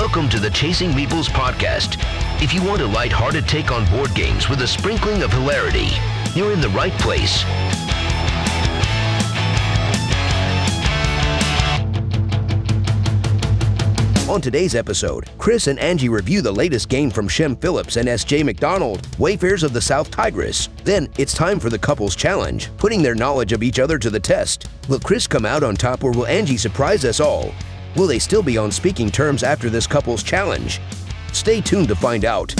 Welcome to the Chasing Meeples podcast. If you want a lighthearted take on board games with a sprinkling of hilarity, you're in the right place. On today's episode, Chris and Angie review the latest game from Shem, Phillips, and S.J. McDonald, Wayfairs of the South Tigris. Then it's time for the couple's challenge, putting their knowledge of each other to the test. Will Chris come out on top, or will Angie surprise us all? Will they still be on speaking terms after this couple's challenge? Stay tuned to find out.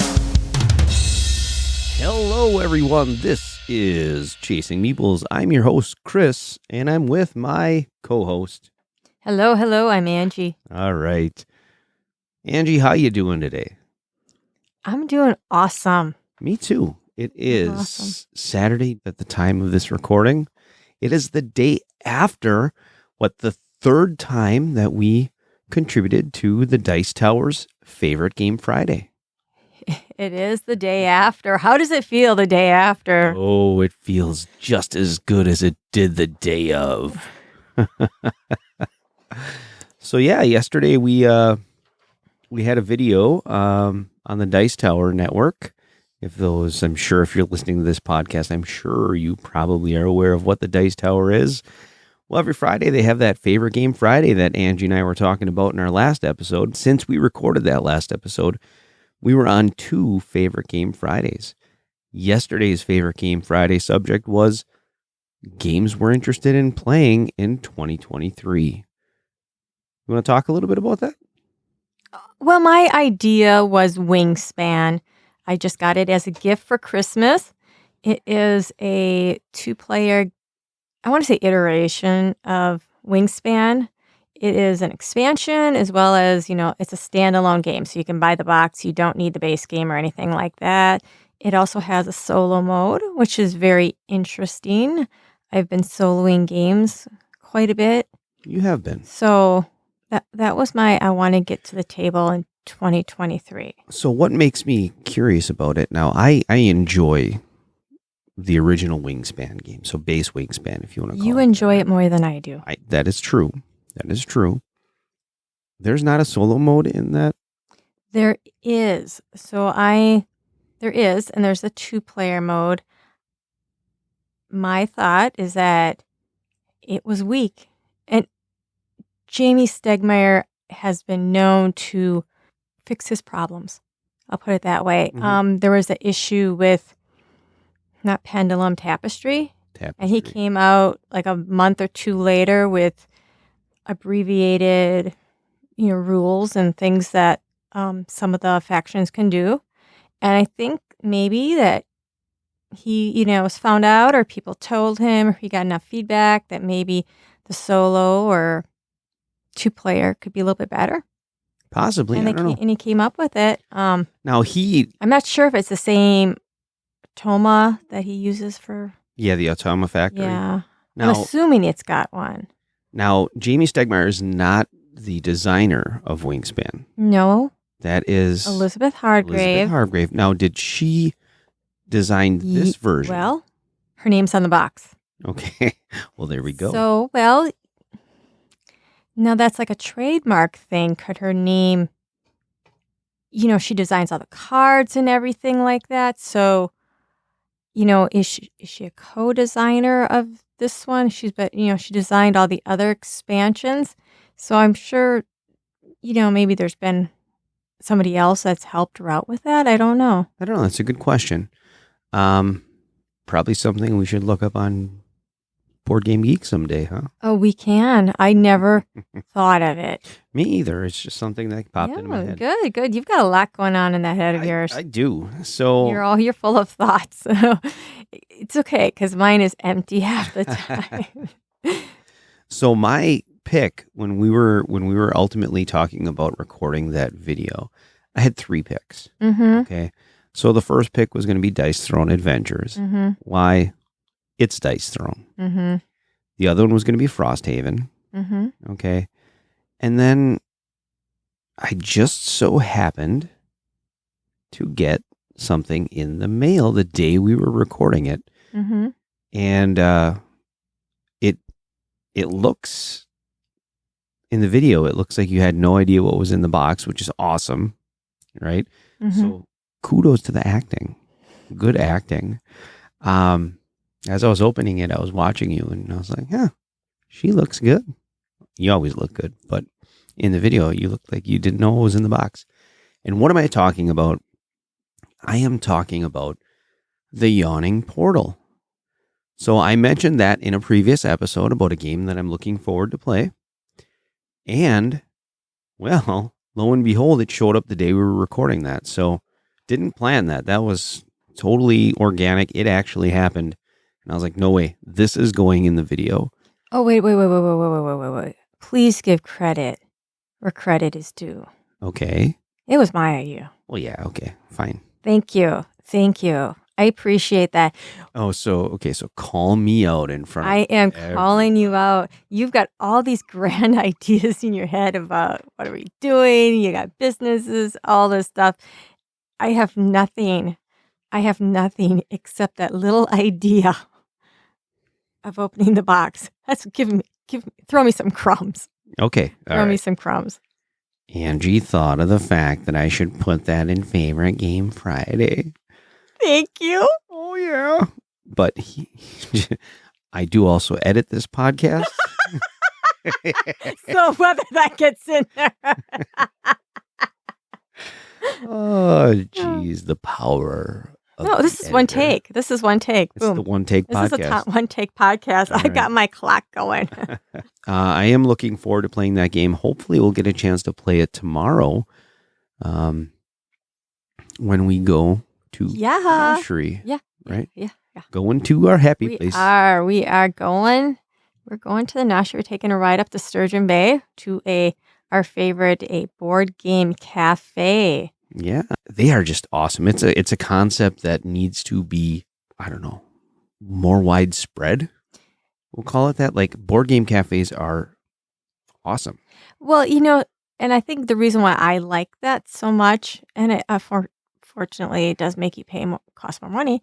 Hello, everyone. This is Chasing Meeples. I'm your host, Chris, and I'm with my co-host. Hello, I'm Angie. All right. Angie, how you doing today? I'm doing awesome. Me too. It is Awesome. Saturday at the time of this recording. It is the day after the third time that we contributed to the Dice Tower's Favorite Game Friday. It is the day after. How does it feel the day after? Oh, it feels just as good as it did the day of. So yeah, yesterday we had a video on the Dice Tower network. I'm sure if you're listening to this podcast, I'm sure you probably are aware of what the Dice Tower is. Well, every Friday they have that Favorite Game Friday that Angie and I were talking about in our last episode. Since we recorded that last episode, we were on 2 Favorite Game Fridays. Yesterday's Favorite Game Friday subject was games we're interested in playing in 2023. You want to talk a little bit about that? Well, my idea was Wingspan. I just got it as a gift for Christmas. It is a 2-player, I want to say iteration of Wingspan. It is an expansion as well as, it's a standalone game. So you can buy the box. You don't need the base game or anything like that. It also has a solo mode, which is very interesting. I've been soloing games quite a bit. You have been. So that was I want to get to the table in 2023. So what makes me curious about it now, I enjoy the original Wingspan game. So base Wingspan, if you want to call it. You enjoy it more than I do. That is true. That is true. There's not a solo mode in that? There is. There is, and there's a 2-player mode. My thought is that it was weak. And Jamie Stegmaier has been known to fix his problems. I'll put it that way. Mm-hmm. There was an issue with not Pendulum Tapestry. And he came out like a month or 2 later with abbreviated, rules and things that some of the factions can do. And I think maybe that he, was found out, or people told him, or he got enough feedback that maybe the solo or 2-player could be a little bit better. Possibly, and I don't know. And he came up with it. Now I'm not sure if it's the same Toma that he uses for. Yeah, the Automa Factory. Yeah. Now, I'm assuming it's got one. Now, Jamie Stegmaier is not the designer of Wingspan. No. That is Elizabeth Hargrave. Now, did she design this version? Well, her name's on the box. Okay. Well, there we go. So, now that's like a trademark thing. Could her name, she designs all the cards and everything like that. So, is she a co-designer of this one? She designed all the other expansions. So I'm sure, maybe there's been somebody else that's helped her out with that. I don't know. That's a good question. Probably something we should look up on BoardGameGeek someday, huh? Oh, we can. I never thought of it. Me either. It's just something that popped into my head. Good. You've got a lot going on in that head of yours. I do. So You're full of thoughts. It's okay because mine is empty half the time. So my pick when we were ultimately talking about recording that video, I had 3 picks. Mm-hmm. Okay. So the first pick was going to be Dice Throne Adventures. Mm-hmm. Why? It's Dice Throne. Mm-hmm. The other one was going to be Frosthaven. Mm-hmm. Okay. And then I just so happened to get something in the mail the day we were recording it. Mm-hmm. And it looks in the video, it looks like you had no idea what was in the box, which is awesome, right? Mm-hmm. So kudos to the acting. Good acting. As I was opening it, I was watching you and I was like, yeah, she looks good. You always look good, but in the video, you looked like you didn't know what was in the box. And what am I talking about? I am talking about the Yawning Portal. So I mentioned that in a previous episode about a game that I'm looking forward to play. And, well, lo and behold, it showed up the day we were recording that. So didn't plan that. That was totally organic. It actually happened. And I was like, no way, this is going in the video. Oh, wait. Please give credit where credit is due. Okay. It was my idea. Well, yeah, okay, fine. Thank you. I appreciate that. Oh, so call me out in front of I am calling you out. You've got all these grand ideas in your head about what are we doing? You got businesses, all this stuff. I have nothing except that little idea of opening the box. That's throw me some crumbs. Okay. Throw me some crumbs. Angie thought of the fact that I should put that in Favorite Game Friday. Thank you. Oh, yeah. But I do also edit this podcast. So whether that gets in there. Oh, geez. The power of No, this is one take. This is one take. It's Boom. the one take podcast. This is a one take podcast. All I've got my clock going. I am looking forward to playing that game. Hopefully we'll get a chance to play it tomorrow when we go to Nursery. Yeah. Right? Yeah. Going to our happy place. We are going. We're going to the Nursery. We're taking a ride up to Sturgeon Bay to our favorite board game cafe. Yeah, they are just awesome. It's a concept that needs to be, I don't know, more widespread. We'll call it that. Like, board game cafes are awesome. Well, and I think the reason why I like that so much, and it fortunately it does make you cost more money.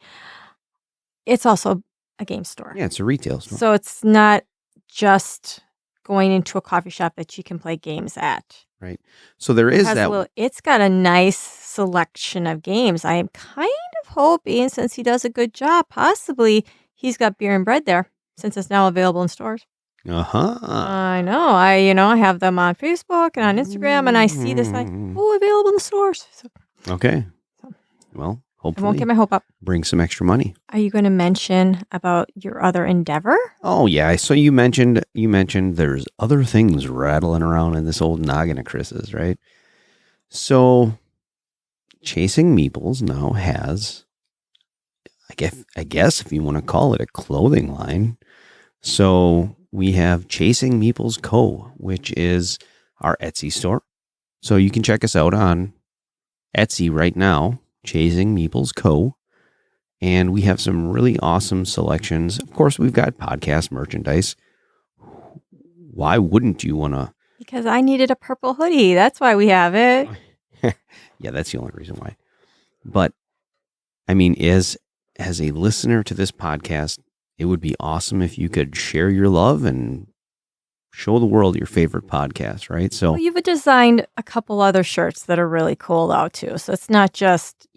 It's also a game store. Yeah, it's a retail store. So it's not just going into a coffee shop that you can play games at. Right. So there is that. It's got a nice selection of games. I am kind of hoping, since he does a good job, possibly he's got beer and bread there, since it's now available in stores. I know. I have them on Facebook and on Instagram, and I see this like, available in the stores. So, okay. Well, hopefully I won't get my hope up. Bring some extra money. Are you going to mention about your other endeavor? Oh yeah. So you mentioned there's other things rattling around in this old noggin of Chris's, right? So Chasing Meeples now has, I guess if you want to call it a clothing line. So we have Chasing Meeples Co., which is our Etsy store. So you can check us out on Etsy right now, Chasing Meeples Co., and we have some really awesome selections. Of course, we've got podcast merchandise. Why wouldn't you want to? Because I needed a purple hoodie. That's why we have it. Yeah, that's the only reason why. But, I mean, as a listener to this podcast, it would be awesome if you could share your love and show the world your favorite podcast, right? So you've designed a couple other shirts that are really cool though too. So it's not just,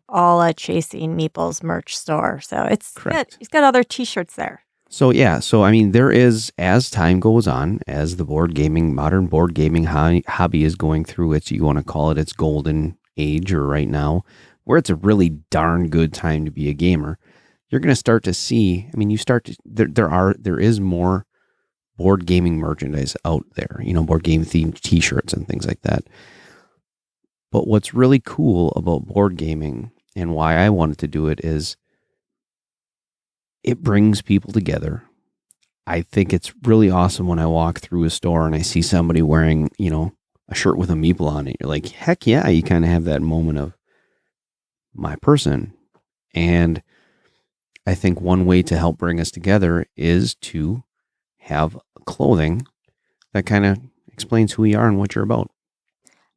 all a Chasing Meeples merch store. So it's correct. He's got other t-shirts there. So yeah, I mean, there is, as time goes on, as the modern board gaming hobby is going through its, you want to call it its golden age, or right now, where it's a really darn good time to be a gamer, you're going to start to see, I mean, there is more board gaming merchandise out there, board game themed t-shirts and things like that. But what's really cool about board gaming and why I wanted to do it is it brings people together. I think it's really awesome when I walk through a store and I see somebody wearing, a shirt with a meeple on it. You're like, heck yeah, you kind of have that moment of my person. And I think one way to help bring us together is to have clothing that kind of explains who we are and what you're about.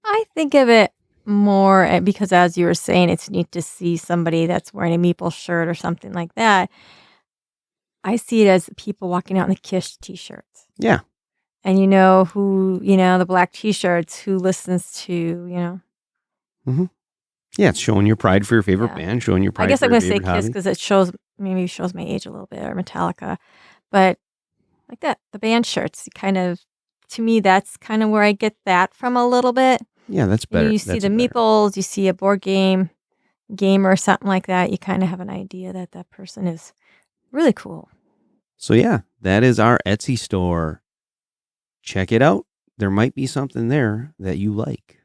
I think of it more because, as you were saying, it's neat to see somebody that's wearing a meeple shirt or something like that. I see it as people walking out in the Kish t-shirts. Yeah. and who, the black t-shirts, who listens to. Mm-hmm. Yeah, it's showing your pride for your favorite band, showing your pride. I guess for I'm your going to say favorite Kiss hobby. because it shows my age a little bit, or Metallica, but like that, the band shirts, to me, that's kind of where I get that from a little bit. Yeah, that's better. You see the meeples, you see a board game or something like that, you kind of have an idea that that person is really cool. So yeah, that is our Etsy store. Check it out. There might be something there that you like.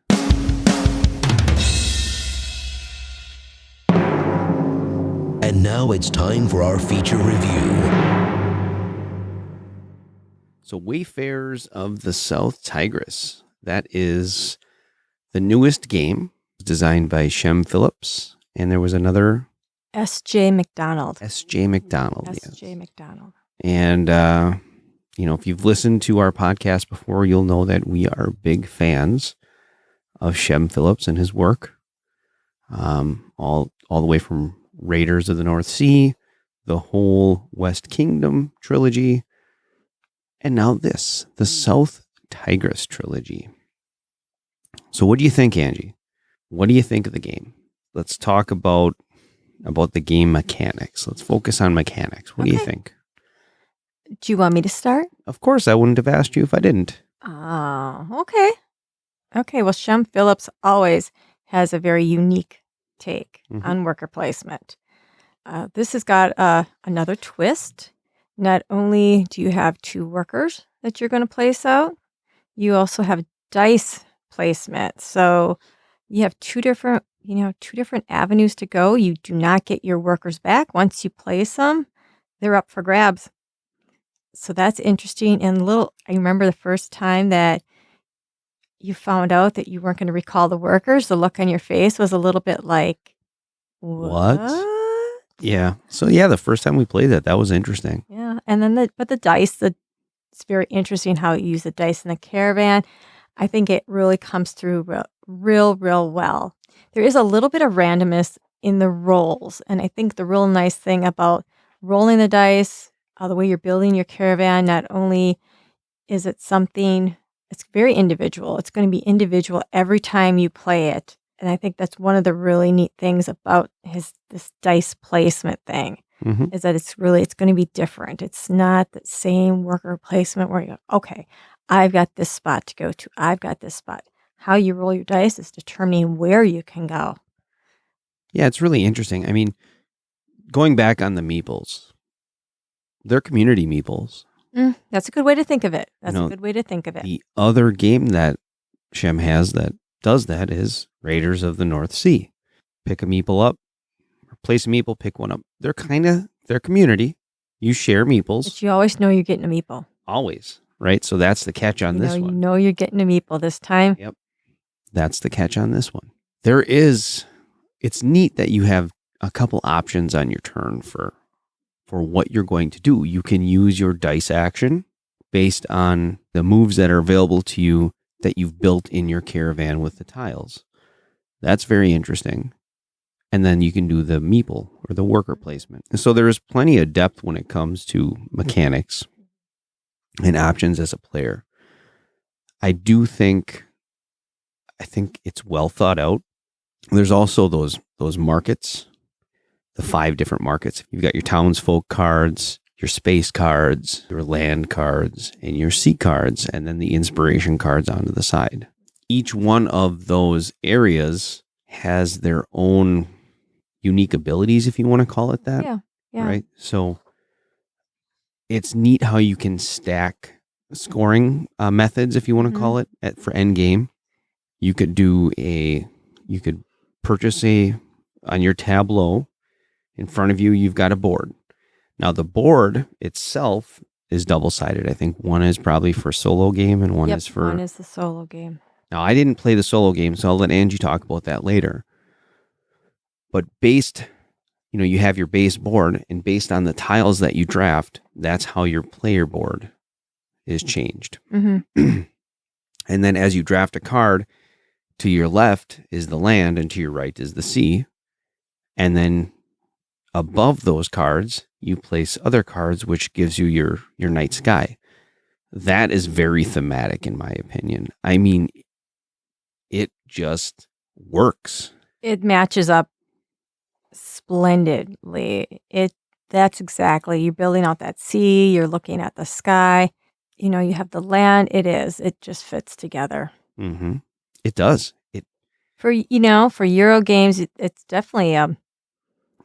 And now it's time for our feature review. So Wayfarers of the South Tigris. That is the newest game designed by Shem Phillips. And there was another... S.J. McDonald. S.J. McDonald. S.J. Yes. McDonald. And, if you've listened to our podcast before, you'll know that we are big fans of Shem Phillips and his work. All the way from Raiders of the North Sea, the whole West Kingdom trilogy, and now this, the South Tigris trilogy. So what do you think, Angie? What do you think of the game? Let's talk about the game mechanics. Let's focus on mechanics. What do you think? Do you want me to start? Of course, I wouldn't have asked you if I didn't. Oh, okay. Okay, well, Shem Phillips always has a very unique take on worker placement. This has got another twist. Not only do you have 2 workers that you're going to place out, you also have dice placement. So you have two different avenues to go. You do not get your workers back. Once you place them, they're up for grabs. So that's interesting. And I remember the first time that you found out that you weren't going to recall the workers, the look on your face was a little bit like, what? Yeah. So yeah, the first time we played that was interesting. Yeah. And then the dice, it's very interesting how you use the dice in the caravan. I think it really comes through real well. There is a little bit of randomness in the rolls. And I think the real nice thing about rolling the dice, the way you're building your caravan, not only is it something, it's very individual. It's going to be individual every time you play it. And I think that's one of the really neat things about this dice placement thing, is that it's going to be different. It's not the same worker placement where you go, okay, I've got this spot to go to. I've got this spot. How you roll your dice is determining where you can go. Yeah, it's really interesting. I mean, going back on the meeples, they're community meeples. That's a good way to think of it. A good way to think of it. The other game that Shem has that does that is Raiders of the North Sea. Pick a meeple up, replace a meeple, pick one up. They're community. You share meeples. But you always know you're getting a meeple. Always, right? So that's the catch on this one. You know you're getting a meeple this time. Yep. That's the catch on this one. It's neat that you have a couple options on your turn for what you're going to do. You can use your dice action based on the moves that are available to you that you've built in your caravan with the tiles. That's very interesting. And then you can do the meeple or the worker placement. And so there is plenty of depth when it comes to mechanics and options as a player. I think it's well thought out. There's also those markets, the 5 different markets. You've got your townsfolk cards, your space cards, your land cards, and your sea cards, and then the inspiration cards onto the side. Each one of those areas has their own unique abilities, if you want to call it that. Yeah. Right? So it's neat how you can stack scoring methods, if you want to call it, for end game. You could purchase on your tableau in front of you, you've got a board. Now the board itself is double-sided. I think one is probably for solo game and one is for... one is the solo game. Now I didn't play the solo game, so I'll let Angie talk about that later. But you have your base board, and based on the tiles that you draft, that's how your player board is changed. Mm-hmm. And then as you draft a card, to your left is the land and to your right is the sea. And then above those cards, you place other cards, which gives you your night sky. that is very thematic in my opinion. I mean, it just works. It matches up splendidly. That's exactly. You're building out that sea, you're looking at the sky. You have the land. It just fits together. Mm-hmm. It does. For Euro games, it's definitely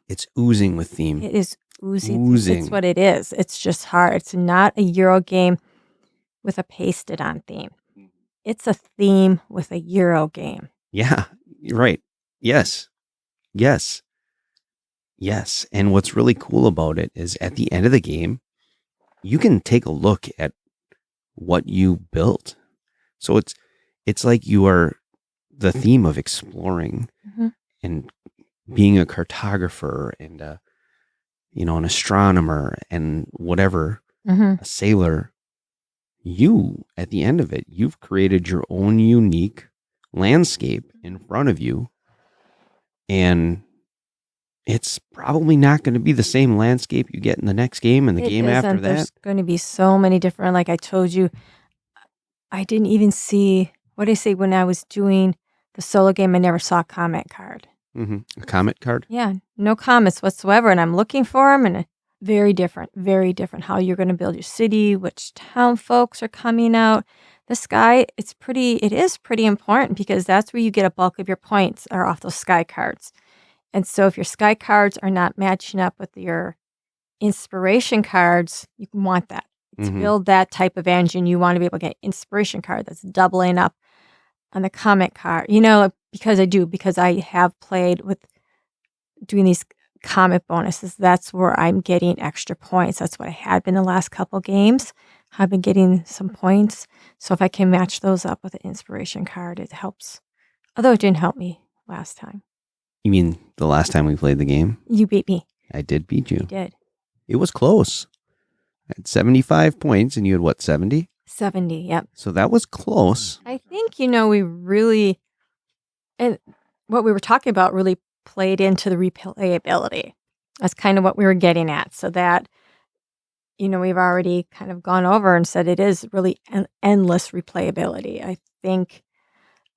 It's oozing with theme. it is oozing. It's what it is. It's just hard. It's not a Euro game with a pasted on theme. It's a theme with a Euro game. Yeah, you're right. Yes. And what's really cool about it is at the end of the game, you can take a look at what you built. So it's like you are the theme of exploring and being a cartographer and an astronomer and whatever, a sailor. You, at the end of it, you've created your own unique landscape in front of you. And it's probably not going to be the same landscape you get in the next game and the game after that. There's going to be so many different, like I told you, I didn't even see, what did I say when I was doing the solo game, I never saw a comment card. A comment card? Yeah, no comments whatsoever. And I'm looking for them, and very different how you're going to build your city, which town folks are coming out. The sky, it is pretty important because that's where you get a bulk of your points are off those sky cards. And so if your sky cards are not matching up with your inspiration cards, you want that. To build that type of engine, you want to be able to get inspiration card that's doubling up on the comment card. Because I have played with doing these comment bonuses. That's where I'm getting extra points. That's what I had been the last couple games. I've been getting some points. So if I can match those up with an inspiration card, it helps. Although it didn't help me last time. You mean the last time we played the game? You beat me. I did beat you. You did. It was close. I had 75 points and you had what, 70? 70, yep. So that was close. I think, we really, and what we were talking about really played into the replayability. That's kind of what we were getting at. So that, we've already kind of gone over and said it is really an endless replayability. I think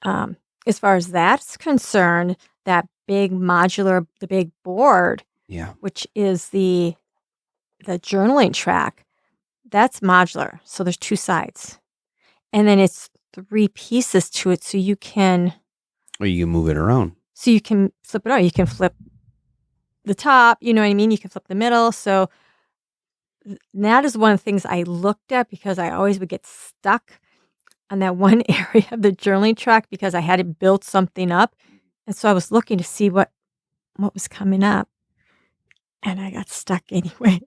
as far as that's concerned, that big modular, the big board, which is the journaling track, that's modular. So there's two sides. And then it's 3 pieces to it. So you can... Or you can move it around. So you can flip it out. You can flip the top, you know what I mean? You can flip the middle. So that is one of the things I looked at because I always would get stuck on that one area of the journaling track because I hadn't built something up. And so I was looking to see what was coming up. And I got stuck anyway.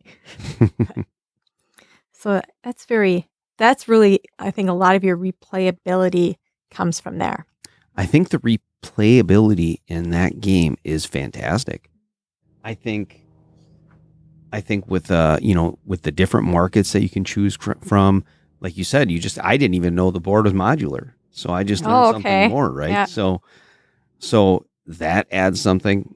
So that's really, I think a lot of your replayability comes from there. I think the replayability in that game is fantastic. I think with with the different markets that you can choose from, like you said, I didn't even know the board was modular. So I just learned something more, right? Yeah. So that adds something.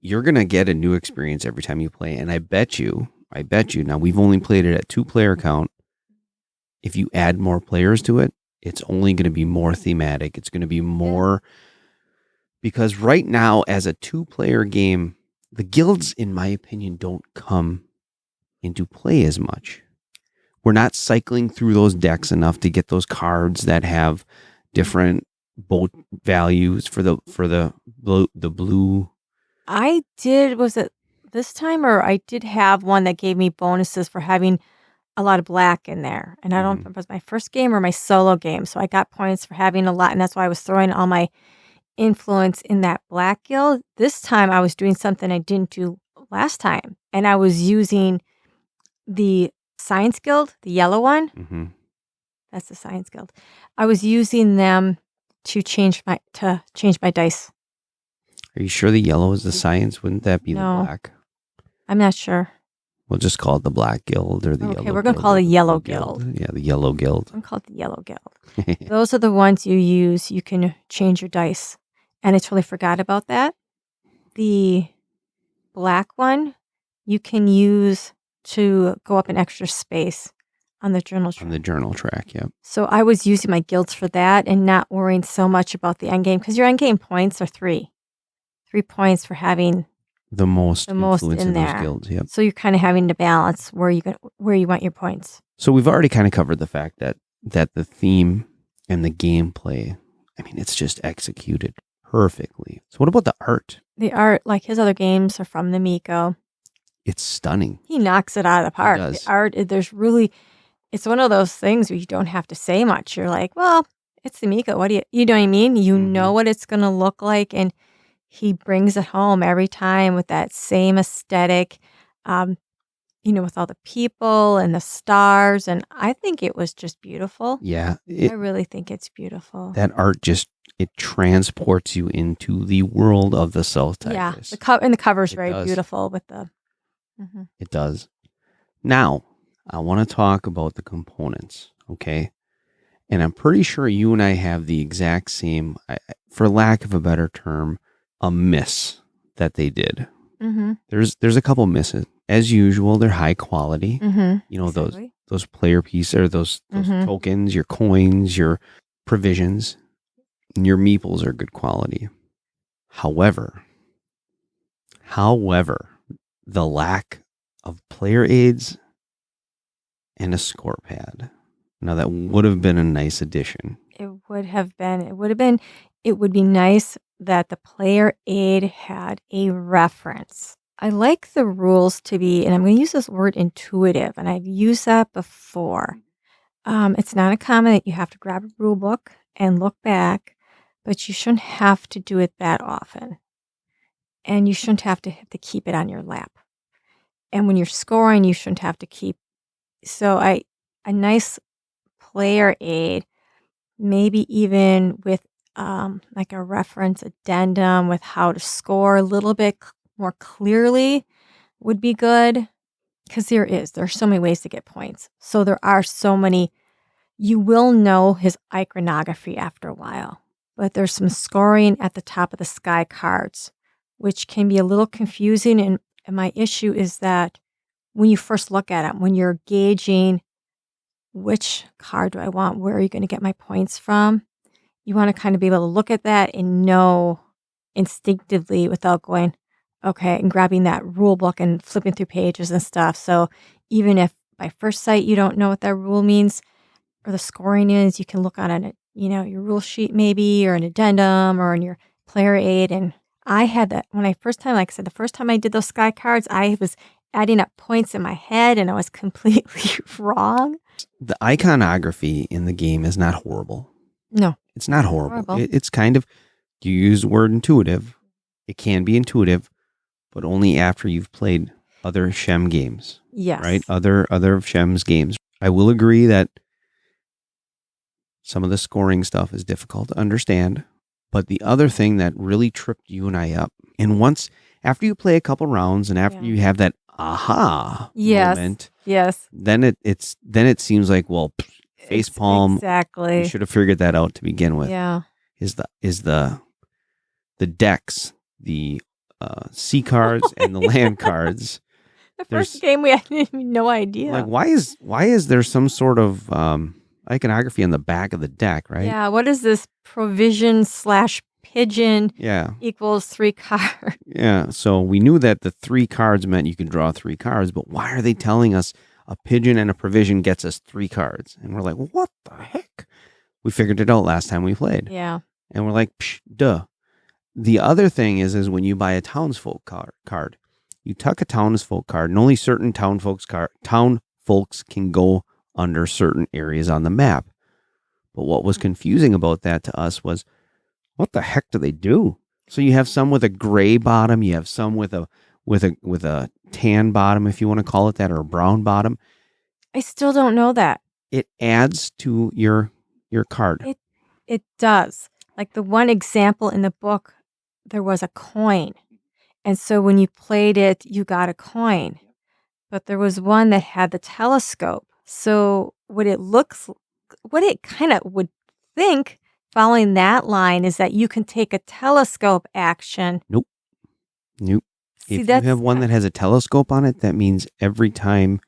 You're going to get a new experience every time you play. And I bet you, now we've only played it at 2-player count. If you add more players to it, it's only going to be more thematic. It's going to be more, because right now as a 2-player game, the guilds, in my opinion, don't come into play as much. We're not cycling through those decks enough to get those cards that have different boat values for the blue. I did, was it this time, or I did have one that gave me bonuses for having a lot of black in there. And I don't remember if it was my first game or my solo game. So I got points for having a lot. And that's why I was throwing all my influence in that black guild. This time I was doing something I didn't do last time. And I was using the science guild, the yellow one. Mm-hmm. That's the science guild. I was using them to change my dice. Are you sure the yellow is the science? Wouldn't that be the black? I'm not sure. We'll just call it the Black Guild or the Yellow Guild. Okay, we're going to call it the Yellow Guild. Yeah, the Yellow Guild. I'm called the Yellow Guild. Those are the ones you use. You can change your dice. And I totally forgot about that. The black one, you can use to go up an extra space On the journal track. On the journal track, yeah. So I was using my guilds for that and not worrying so much about the end game, because your end game points are 3. 3 points for having The most influence in in those there. guilds, yep. So you're kind of having to balance where you want your points. So we've already kind of covered the fact that the theme and the gameplay, I mean, it's just executed perfectly. So what about the art? The art, like his other games, are from the Miko. It's stunning. He knocks it out of the park. He does. The art, it's one of those things where you don't have to say much. You're like, well, it's the Miko. What do you know what I mean? You know what it's going to look like, and he brings it home every time with that same aesthetic, with all the people and the stars. And I think it was just beautiful. Yeah. I really think it's beautiful. That art it transports you into the world of the South Tigris. Yeah, and the cover is very does. beautiful with the... It does. Now, I want to talk about the components, okay? And I'm pretty sure you and I have the exact same, for lack of a better term, a miss that they did. Mm-hmm. There's a couple misses. As usual, they're high quality. Mm-hmm. You know, Exactly. those player pieces, or those tokens, your coins, your provisions, and your meeples are good quality. However, the lack of player aids and a score pad. Now that would have been a nice addition. It would be nice that the player aid had a reference. I like the rules to be, and I'm going to use this word, intuitive, and I've used that before. It's not uncommon that you have to grab a rule book and look back, but you shouldn't have to do it that often. And you shouldn't have to keep it on your lap. And when you're scoring, you shouldn't have to keep. So a nice player aid, maybe even with like a reference addendum with how to score a little bit more clearly, would be good. Because there's so many ways to get points. So there are so many. You will know his iconography after a while, but there's some scoring at the top of the sky cards, which can be a little confusing. And my issue is that when you first look at it, when you're gauging which card do I want, where are you going to get my points from, you want to kind of be able to look at that and know instinctively without going, okay, and grabbing that rule book and flipping through pages and stuff. So even if by first sight you don't know what that rule means or the scoring is, you can look on it, your rule sheet maybe, or an addendum, or in your player aid. And I had that when the first time I did those sky cards, I was adding up points in my head and I was completely wrong. The iconography in the game is not horrible. No. It's not horrible. It's kind of, you use the word intuitive. It can be intuitive, but only after you've played other Shem games. Yes. Right? Other of Shem's games. I will agree that some of the scoring stuff is difficult to understand, but the other thing that really tripped you and I up, and after you play a couple rounds and after you have that aha moment, yes, then it seems like, well, facepalm. Exactly. You should have figured that out to begin with. Yeah. Is the decks, the sea cards and the land cards. The first game we had no idea. Like, why is there some sort of iconography on the back of the deck, right? Yeah. What is this provision/pigeon? Yeah. Equals 3 cards. Yeah. So we knew that the 3 cards meant you could draw 3 cards, but why are they telling us a pigeon and a provision gets us 3 cards? And we're like, what the heck? We figured it out last time we played. Yeah. And we're like, psh, duh. The other thing is when you buy a townsfolk card, you tuck a townsfolk card, and only certain townfolks can go under certain areas on the map. But what was confusing about that to us was, what the heck do they do? So you have some with a gray bottom, you have some with a tan bottom, if you want to call it that, or a brown bottom. I still don't know that. It adds to your card. It does. Like the one example in the book, there was a coin. And so when you played it, you got a coin. But there was one that had the telescope. So what it kind of would think, following that line, is that you can take a telescope action. Nope. See, If you have one that has a telescope on it, that means every time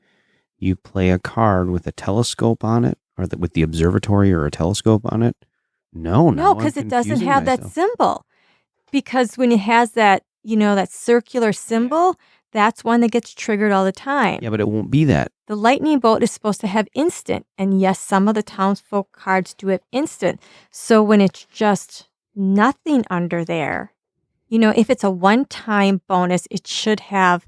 you play a card with a telescope on it, or with the observatory or a telescope on it? No, because it doesn't have that symbol. Because when it has that, that circular symbol, that's one that gets triggered all the time. Yeah, but it won't be that. The lightning bolt is supposed to have instant. And yes, some of the townsfolk cards do have instant. So when it's just nothing under there, if it's a one-time bonus, it should have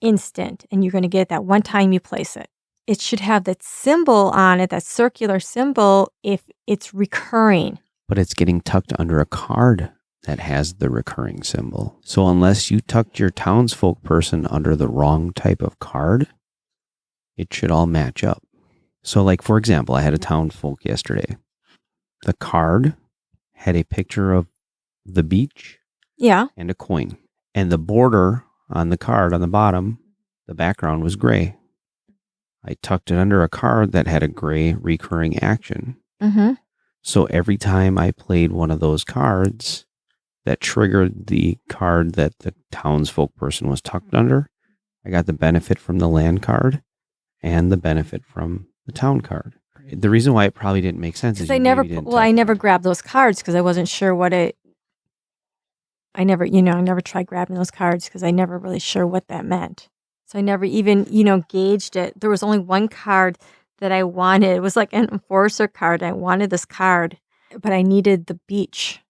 instant. And you're going to get it that one time you place it. It should have that symbol on it, that circular symbol, if it's recurring. But it's getting tucked under a card that has the recurring symbol. So unless you tucked your townsfolk person under the wrong type of card, it should all match up. So like, for example, I had a townsfolk yesterday. The card had a picture of the beach and a coin. And the border on the card on the bottom, the background was gray. I tucked it under a card that had a gray recurring action. Mm-hmm. So every time I played one of those cards that triggered the card that the townsfolk person was tucked under, I got the benefit from the land card and the benefit from the town card. The reason why it probably didn't make sense is I never grabbed those cards because I wasn't sure what it. I never tried grabbing those cards because I never really sure what that meant. So I never even, gauged it. There was only one card that I wanted. It was like an enforcer card. I wanted this card, but I needed the beach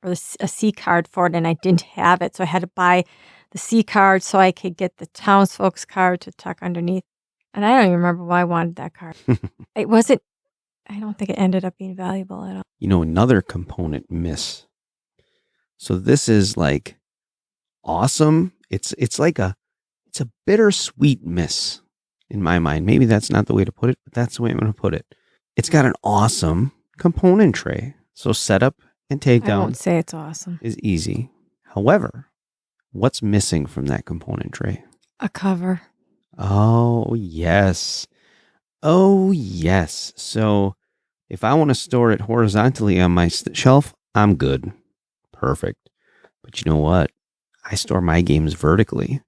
or a sea card for it, and I didn't have it. So I had to buy the sea card so I could get the townsfolk's card to tuck underneath. And I don't even remember why I wanted that card. I don't think it ended up being valuable at all. Another component miss. So this is like awesome. It's a bittersweet miss in my mind. Maybe that's not the way to put it, but that's the way I'm going to put it. It's got an awesome component tray. So setup and takedown. I won't say it's awesome. Is easy. However, what's missing from that component tray? A cover. Oh, yes. Oh, yes. So if I want to store it horizontally on my shelf, I'm good. Perfect. But you know what? I store my games vertically.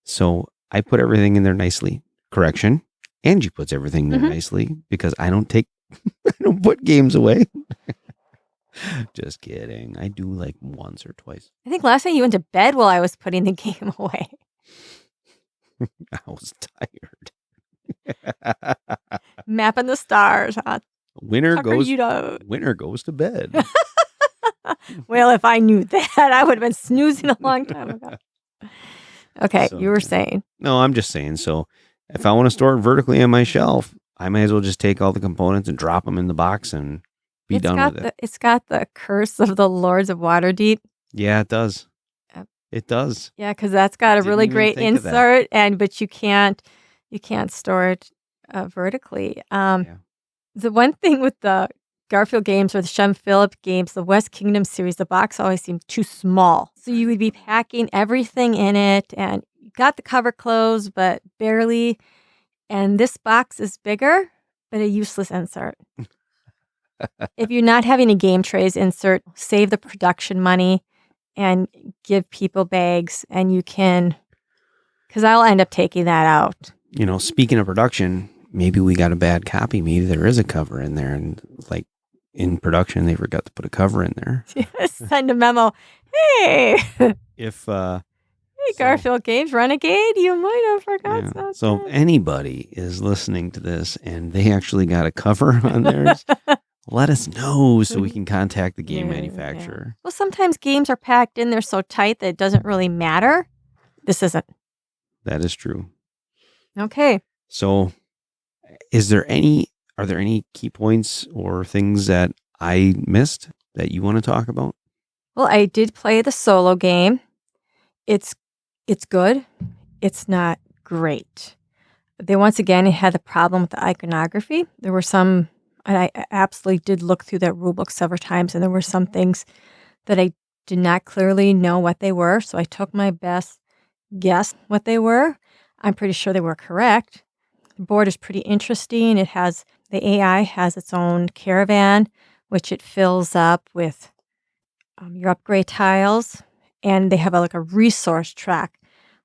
So I put everything in there nicely. Correction. Angie puts everything there nicely because I don't put games away. Just kidding. I do like once or twice. I think last night you went to bed while I was putting the game away. I was tired. Mapping the stars. Winner goes to bed. Well, if I knew that, I would have been snoozing a long time ago. Okay, so, you were saying. No, I'm just saying. So if I want to store it vertically on my shelf, I might as well just take all the components and drop them in the box and be done with it. It's got the curse of the Lords of Waterdeep. Yeah, it does. It does. Yeah, because that's got a really great insert, but you can't store it vertically. The one thing with the Garfield games or the Shem Phillips games, the West Kingdom series, the box always seemed too small. So you would be packing everything in it, and you got the cover closed, but barely. And this box is bigger, but a useless insert. If you're not having a game trays insert, save the production money and give people bags, and you can, because I'll end up taking that out. Speaking of production, maybe we got a bad copy. Maybe there is a cover in there, and like in production, they forgot to put a cover in there. Send a memo. Hey, Garfield Games Renegade, you might have forgot something. So if anybody is listening to this and they actually got a cover on theirs, let us know so we can contact the game manufacturer. Yeah. Well, sometimes games are packed in there so tight that it doesn't really matter. This isn't. That is true. Okay. So are there any key points or things that I missed that you want to talk about? Well, I did play the solo game. It's good. It's not great. They once again had the problem with the iconography. There were some, and I absolutely did look through that rule book several times, and there were some things that I did not clearly know what they were. So I took my best guess what they were. I'm pretty sure they were correct. The board is pretty interesting. The AI has its own caravan, which it fills up with your upgrade tiles, and they have a resource track,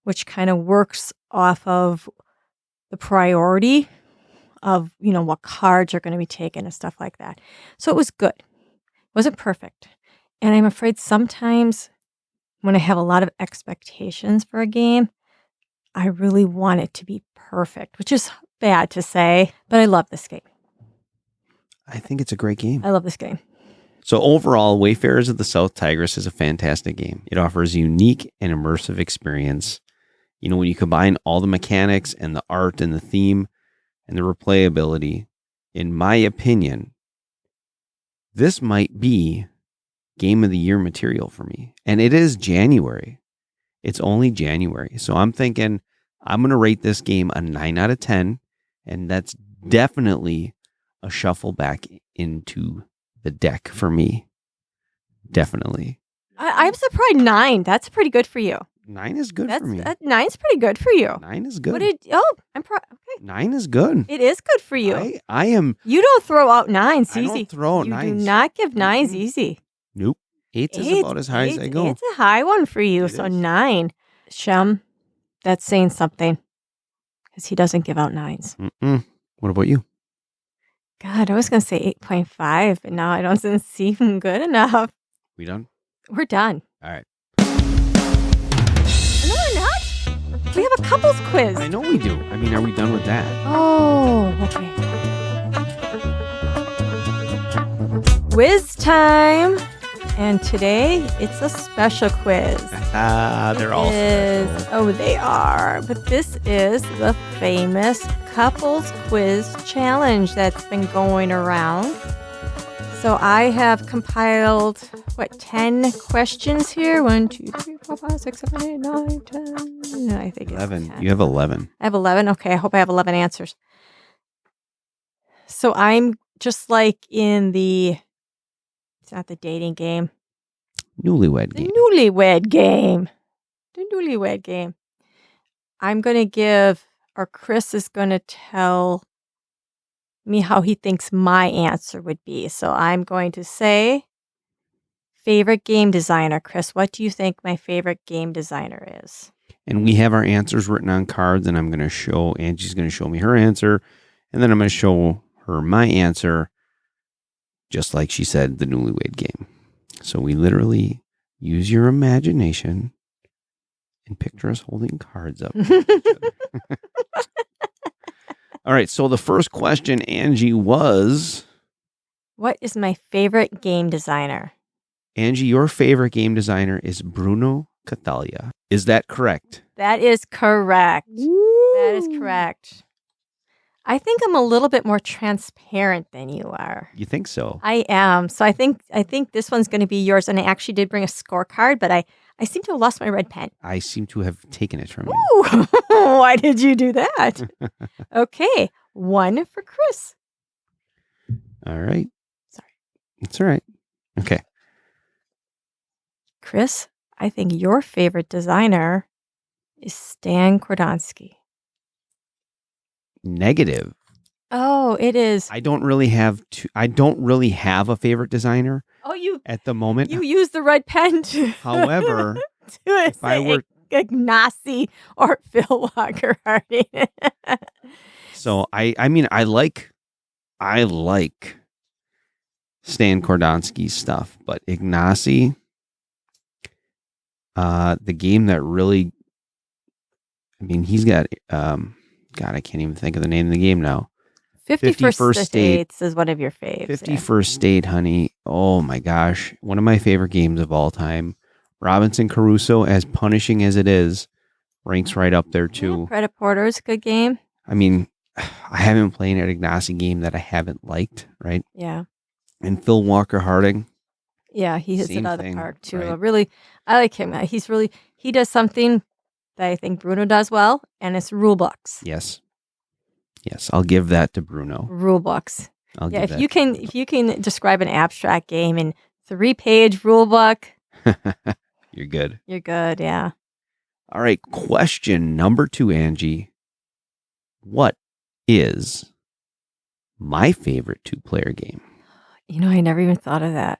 which kind of works off of the priority of, what cards are going to be taken and stuff like that. So it was good. It wasn't perfect. And I'm afraid sometimes when I have a lot of expectations for a game, I really want it to be perfect, which is bad to say, but I love this game. I think it's a great game. I love this game. So overall, Wayfarers of the South Tigris is a fantastic game. It offers a unique and immersive experience. When you combine all the mechanics and the art and the theme and the replayability, in my opinion, this might be Game of the Year material for me. And it is January. It's only January. So I'm thinking I'm going to rate this game a 9 out of 10. And that's definitely a shuffle back into the deck for me. Definitely. I'm surprised 9. That's pretty good for you. 9 is good for me. 9's pretty good for you. 9 is good. Okay. 9 is good. It is good for you. I am. You don't throw out 9s I easy. don't throw out you 9s. do not give 9s easy. Nope. 8 is about as high as I go. It's a high one for you. So 9. Shem, that's saying something. Because he doesn't give out 9s. What about you? God, I was going to say 8.5, but now I don't seem good enough. We done? We're done. All right. No, we're not. We have a couples quiz. I know we do. I mean, are we done with that? Oh, okay. Quiz time. And today, it's a special quiz. They're all special. Oh, they are. But this is the famous couples quiz challenge that's been going around. So I have compiled, 10 questions here? 1, 2, 3, 4, 5, 6, 7, 8, 9, 10. No, I think 11. It's 10. You have 11. I have 11. Okay, I hope I have 11 answers. So I'm just like in the... It's not the dating game. Newlywed game. The newlywed game. The newlywed game. I'm going to give, or Chris is going to tell me how he thinks my answer would be. So I'm going to say, favorite game designer. Chris, what do you think my favorite game designer is? And we have our answers written on cards, and Angie's going to show me her answer, and then I'm going to show her my answer. Just like she said, the newlywed game. So we literally use your imagination and picture us holding cards up. All right. So the first question, Angie, was... What is my favorite game designer? Angie, your favorite game designer is Bruno Cathalia. Is that correct? That is correct. Woo! That is correct. I think I'm a little bit more transparent than you are. You think so? I am. So I think this one's going to be yours. And I actually did bring a scorecard, but I seem to have lost my red pen. I seem to have taken it from you. Ooh, why did you do that? Okay, 1 for Chris. All right. Sorry. It's all right. Okay. Chris, I think your favorite designer is Stan Kordonsky. Negative. Oh, it is. I don't really have a favorite designer. Oh, at the moment. You use the red pen to However, if I were Ignacy or Phil Walker Harding. So I mean I like Stan Kordonsky's stuff, but Ignacy, the game that really, I mean, he's got God, I can't even think of the name of the game now. 51st States is one of your faves. 51st State, honey. Oh my gosh. One of my favorite games of all time. Robinson Crusoe, as punishing as it is, ranks right up there too. Yeah, Credit Porter is a good game. I mean, I haven't played an Ignacy game that I haven't liked, right? Yeah. And Phil Walker Harding. Yeah, he hits it same out of the thing, park too. right? I like him. He does something that I think Bruno does well, and it's rule books. Yes, I'll give that to Bruno. Rule books. Yeah, if you can describe an abstract game in 3-page rule book, you're good. You're good, yeah. All right, question number 2, Angie. What is my favorite 2-player game? I never even thought of that.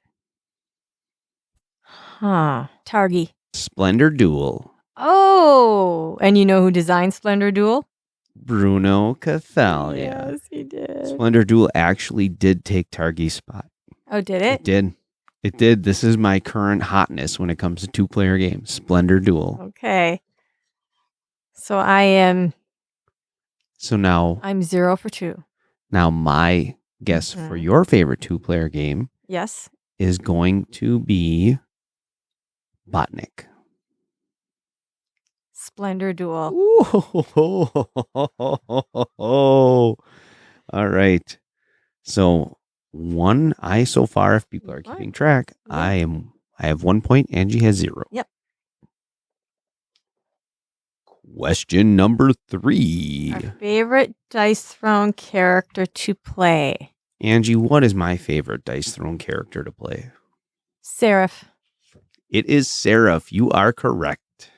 Huh. Targi. Splendor Duel. Oh, and you know who designed Splendor Duel? Bruno Cathalia. Yes, he did. Splendor Duel actually did take Targi's spot. Oh, did it? It did. It did. This is my current hotness when it comes to two-player games. Splendor Duel. Okay. So I'm 0 for 2. Now my guess for your favorite two-player game Yes. is going to be Botnik. Splendor Duel. Ooh. All right. So so far, if people are keeping track, Yeah. I have 1 point. Angie has 0. Yep. Question number 3. Our favorite Dice Throne character to play. Angie, what is my favorite Dice Throne character to play? Seraph. It is Seraph. You are correct.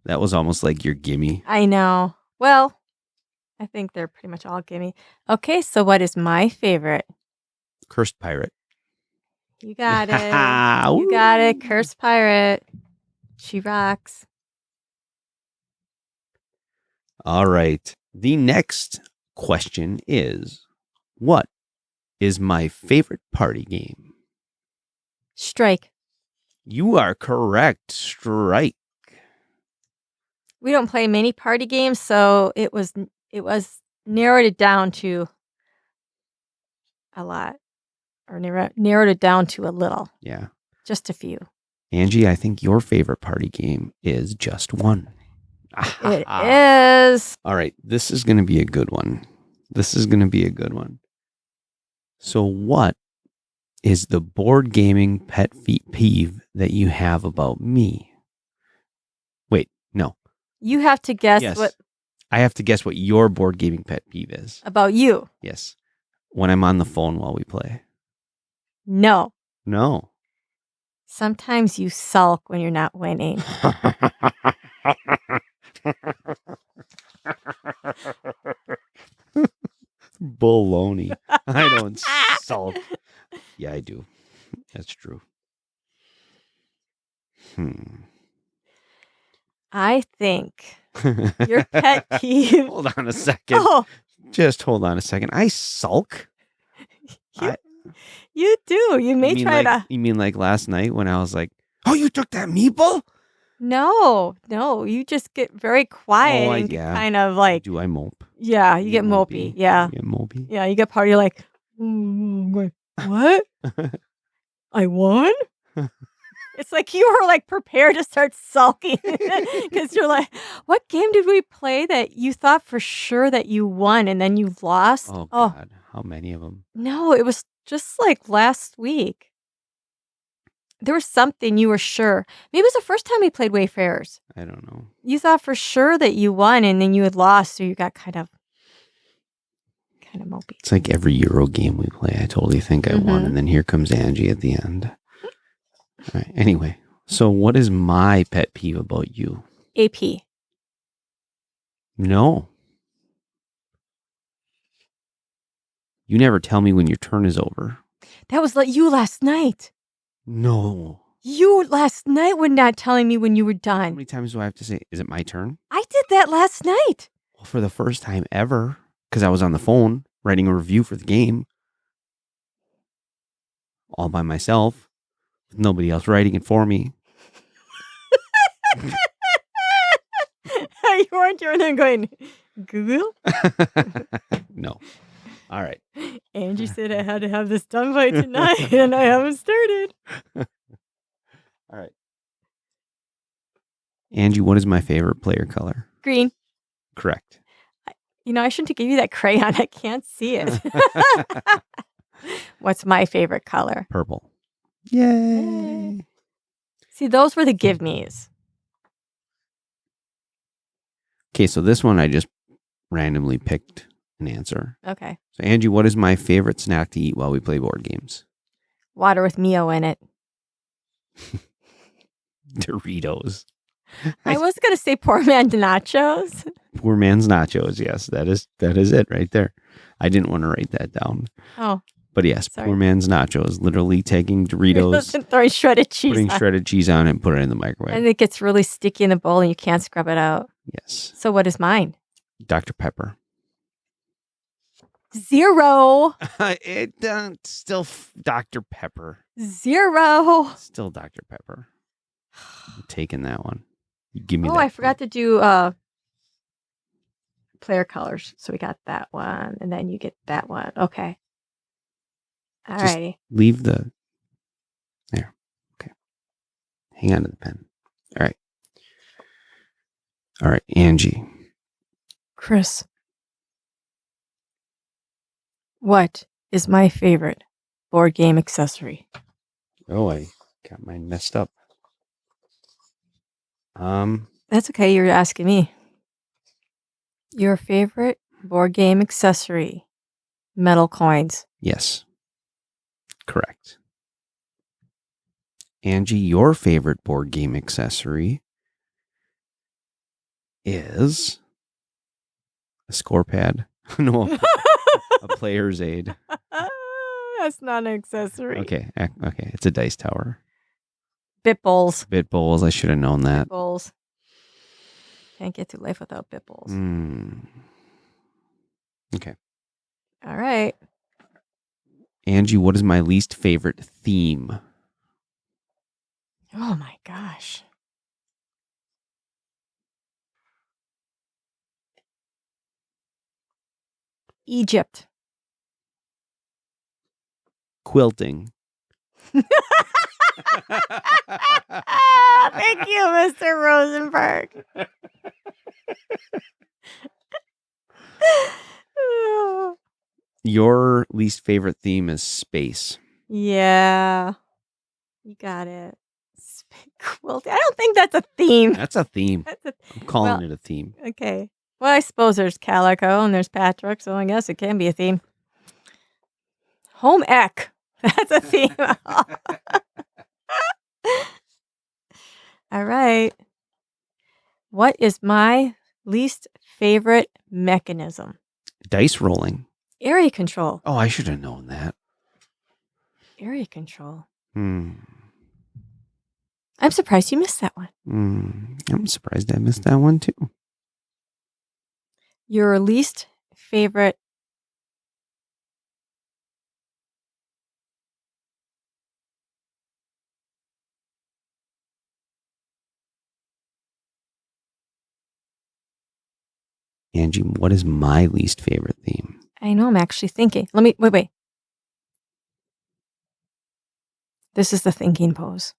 That was almost like your gimme. I know. Well, I think they're pretty much all gimme. Okay, so what is my favorite? Cursed Pirate. You got it. You got it. Cursed Pirate. She rocks. All right. The next question is, what is my favorite party game? Strike. You are correct. Strike. We don't play many party games, so it was narrowed it down to a lot, or narrowed it down to a little. Yeah. Just a few. Angie, I think your favorite party game is Just One. It is. All right. This is going to be a good one. So what is the board gaming pet peeve that you have about me? Wait, no. You have to guess Yes. what I have to guess what your board gaming pet peeve is. about you. Yes. When I'm on the phone while we play. No. No. Sometimes you sulk when you're not winning. Baloney. I don't sulk. Yeah, I do. That's true. I think your pet peeve. Hold on a second. Oh, Just hold on a second. I sulk. you do. You may try to. You mean like last night when I was like, "Oh, you took that meeple?" No. You just get very quiet and get yeah. kind of like. Do I mope? Yeah, you get mopey. Yeah. You get mopey? Yeah, you get part. You're like, what? I won? It's like you were like prepared to start sulking because you're like, what game did we play that you thought for sure that you won and then you lost? Oh, God. How many of them? No, it was just like last week. There was something you were sure. Maybe it was the first time we played Wayfarers. I don't know. You thought for sure that you won and then you had lost, so you got kind of mopey. It's like every Euro game we play. I totally think I won, and then here comes Angie at the end. All right. Anyway, so what is my pet peeve about you? AP. No. You never tell me when your turn is over. That was like you last night. No. You last night were not telling me when you were How done. many times do I have to say, is it my turn? I did that last night. Well, for the first time ever, because I was on the phone writing a review for the game all by myself, with nobody else writing it for me. You weren't doing it going, Google? No. All right. Angie said I had to have this done by tonight, and I haven't started. All right. Angie, what is my favorite player color? Green. Correct. I shouldn't have given you that crayon. I can't see it. What's my favorite color? Purple. Yay. See, those were the give me's. Okay, so this one I just randomly picked an answer. Okay. So, Angie, what is my favorite snack to eat while we play board games? Water with Mio in it. Doritos. I was going to say poor man nachos. Poor man's nachos. Yes, that is it right there. I didn't want to write that down. Oh. But yes, Sorry. poor man's nachos. Literally taking Doritos, And throwing shredded cheese putting on. shredded cheese on it and put it in the microwave. And it gets really sticky in the bowl and you can't scrub it out. Yes. So what is mine? Dr. Pepper. 0. Still Dr. Pepper. 0. Still Dr. Pepper. I'm taking that one. You give me Oh, that. I forgot to do player colors. So we got that one, and then you get that one. Okay. All Just righty. leave the... There. Okay. Hang on to the pen. All right. All right, Angie. Chris. What is my favorite board game accessory? Oh, I got mine messed up. That's okay. You're asking me. Your favorite board game accessory? Metal coins. Yes. Correct. Angie, your favorite board game accessory is a score pad. No, a player's aid. That's not an accessory. Okay. Okay. It's a dice tower. Bit bowls. Bit bowls. I should have known that. Bit bowls. Can't get through life without bit bowls. Okay. All right. Angie, what is my least favorite theme? Oh my gosh. Egypt. Quilting. Thank you, Mr. Rosenberg. Your least favorite theme is space. Yeah. You got it. Quilting. I don't think that's a theme. That's a theme. I'm calling it a theme. Okay. Well, I suppose there's Calico and there's Patrick, so I guess it can be a theme. Home ec. That's a theme. All right. What is my least favorite mechanism? Dice rolling. Area control. Oh, I should have known that. Area control. I'm surprised you missed that one. I'm surprised I missed that one too. Your least favorite Angie, what is my least favorite theme? I know, I'm actually thinking. Let me wait. This is the thinking pose.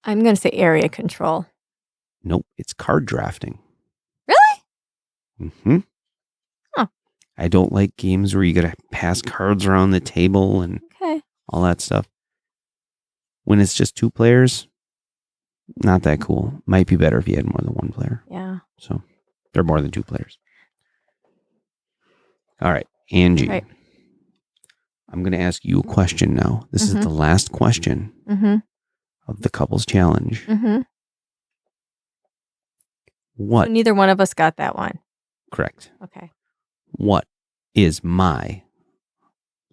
I'm going to say area control. Nope, it's card drafting. Really? Mm-hmm. Huh. I don't like games where you got to pass cards around the table and all that stuff. When it's just two players, not that cool. Might be better if you had more than one player. Yeah. So they're more than two players. All right, Angie. Right. I'm going to ask you a question now. This is the last question of the couples challenge. What? So neither one of us got that one. Correct. Okay. What is my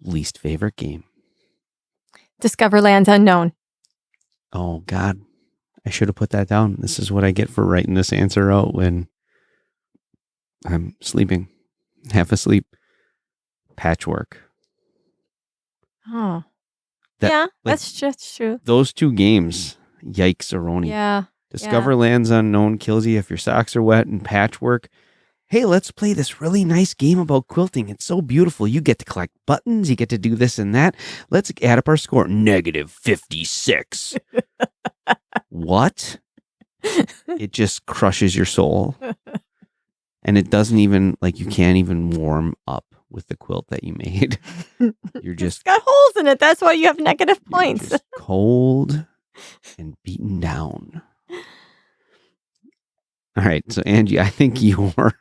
least favorite game? Discover Lands Unknown. Oh, God. I should have put that down. This is what I get for writing this answer out when I'm sleeping, half asleep. Patchwork. Oh. That's just true. Those two games, yikes-a-roni. Yeah. Discover Lands Unknown kills you if your socks are wet, and Patchwork, hey, let's play this really nice game about quilting. It's so beautiful. You get to collect buttons. You get to do this and that. Let's add up our score. -56. What? It just crushes your soul. And it doesn't even, you can't even warm up with the quilt that you made. You're just... It's got holes in it. That's why you have negative points. Just cold and beaten down. All right. So, Angie, I think you're...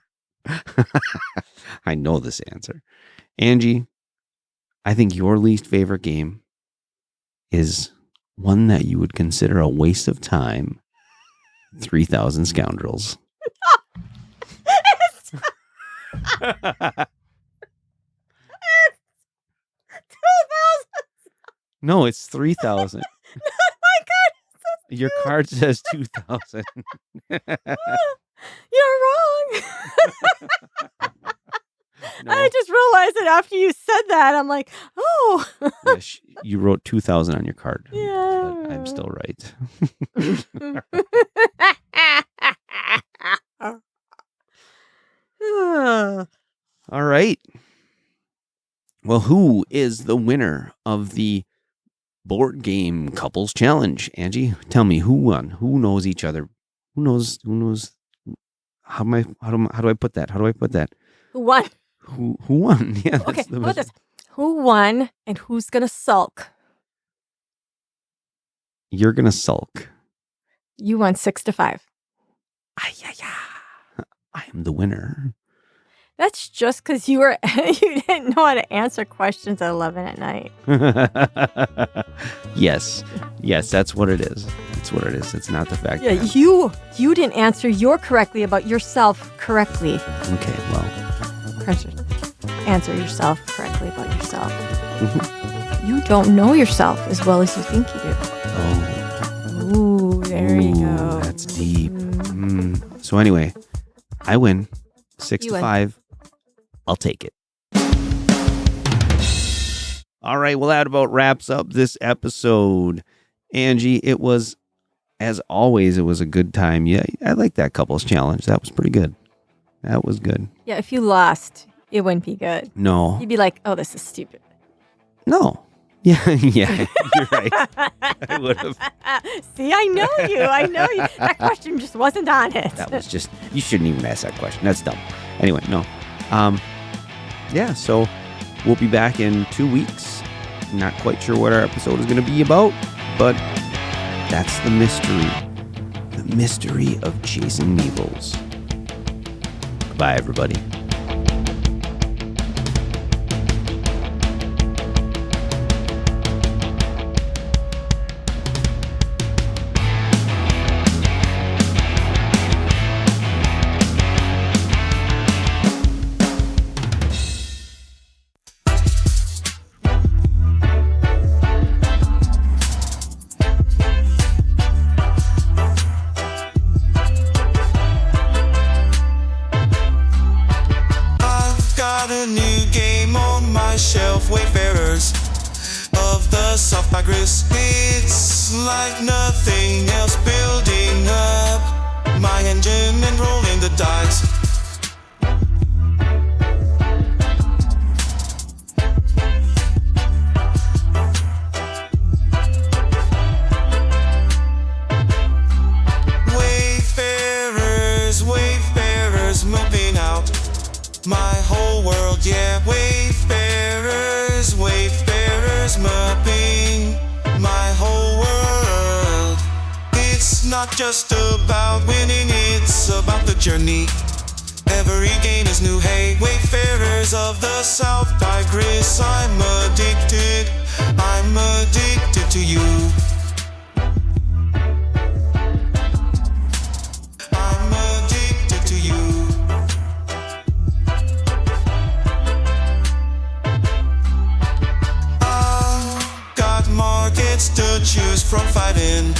I know this answer. Angie, I think your least favorite game is one that you would consider a waste of time. 3,000 Scoundrels. 2,000. No, it's 3,000. My card. Your card says 2,000. You're wrong. No. I just realized it after you said that. I'm like, oh. Yes, you wrote 2,000 on your card. Yeah. But I'm still right. All right. Well, who is the winner of the board game couples challenge? Angie, tell me who won. Who knows each other? Who knows? How do I put that? Who won? Who won? Yeah. Okay. How about this? Who won and who's gonna sulk? You're gonna sulk. You won 6-5. I am the winner. That's just because you didn't know how to answer questions at 11 at night. Yes, that's what it is. It's not the fact. Yeah, you didn't answer correctly about yourself correctly. Okay, well. Answer yourself correctly about yourself. You don't know yourself as well as you think you do. Oh. Ooh, there you go. That's deep. So anyway, I win 6-5. I'll take it. All right, well, that about wraps up this episode. Angie, it was, as always, it was a good time. Yeah, I like that couples challenge. That was pretty good. That was good. Yeah, if you lost, it wouldn't be good. No. You'd be like, oh, this is stupid. No. Yeah, you're right. I would have. See, I know you. That question just wasn't on it. That was just, you shouldn't even ask that question. That's dumb. Anyway, no. Yeah, so we'll be back in 2 weeks. Not quite sure what our episode is going to be about, but that's the mystery. The mystery of Chasing Meeples. Bye, everybody. Shelf, Wayfarers of the South Tigris. It's like nothing else, building up my engine and rolling the dice. Wayfarers moving out my whole world, yeah. Wayfarers mapping my whole world. It's not just about winning, it's about the journey. Every game is new, hey. Wayfarers of the South Tigris, I'm addicted to you. I'm addicted to you. Markets to choose from, fighting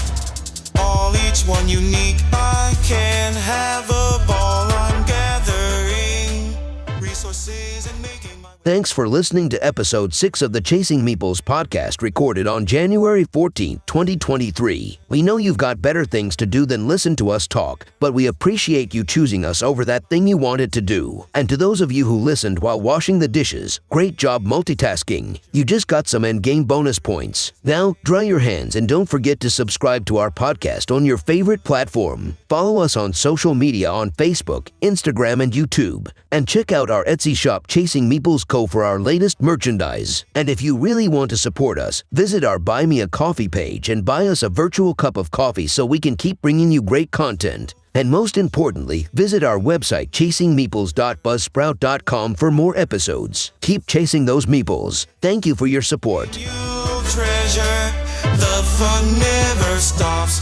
all, each one unique. I can have a ball. I'm gathering resources and making my way. Thanks for listening to episode 6 of the Chasing Meeples podcast, recorded on January 14, 2023. We know you've got better things to do than listen to us talk, but we appreciate you choosing us over that thing you wanted to do. And to those of you who listened while washing the dishes, great job multitasking. You just got some endgame bonus points. Now, dry your hands and don't forget to subscribe to our podcast on your favorite platform. Follow us on social media on Facebook, Instagram, and YouTube. And check out our Etsy shop, Chasing Meeples Co. for our latest merchandise. And if you really want to support us, visit our Buy Me a Coffee page and buy us a virtual cup of coffee so we can keep bringing you great content. And most importantly, visit our website, chasingmeeples.buzzsprout.com, for more episodes. Keep chasing those meeples. Thank you for your support. You treasure, the fun never stops.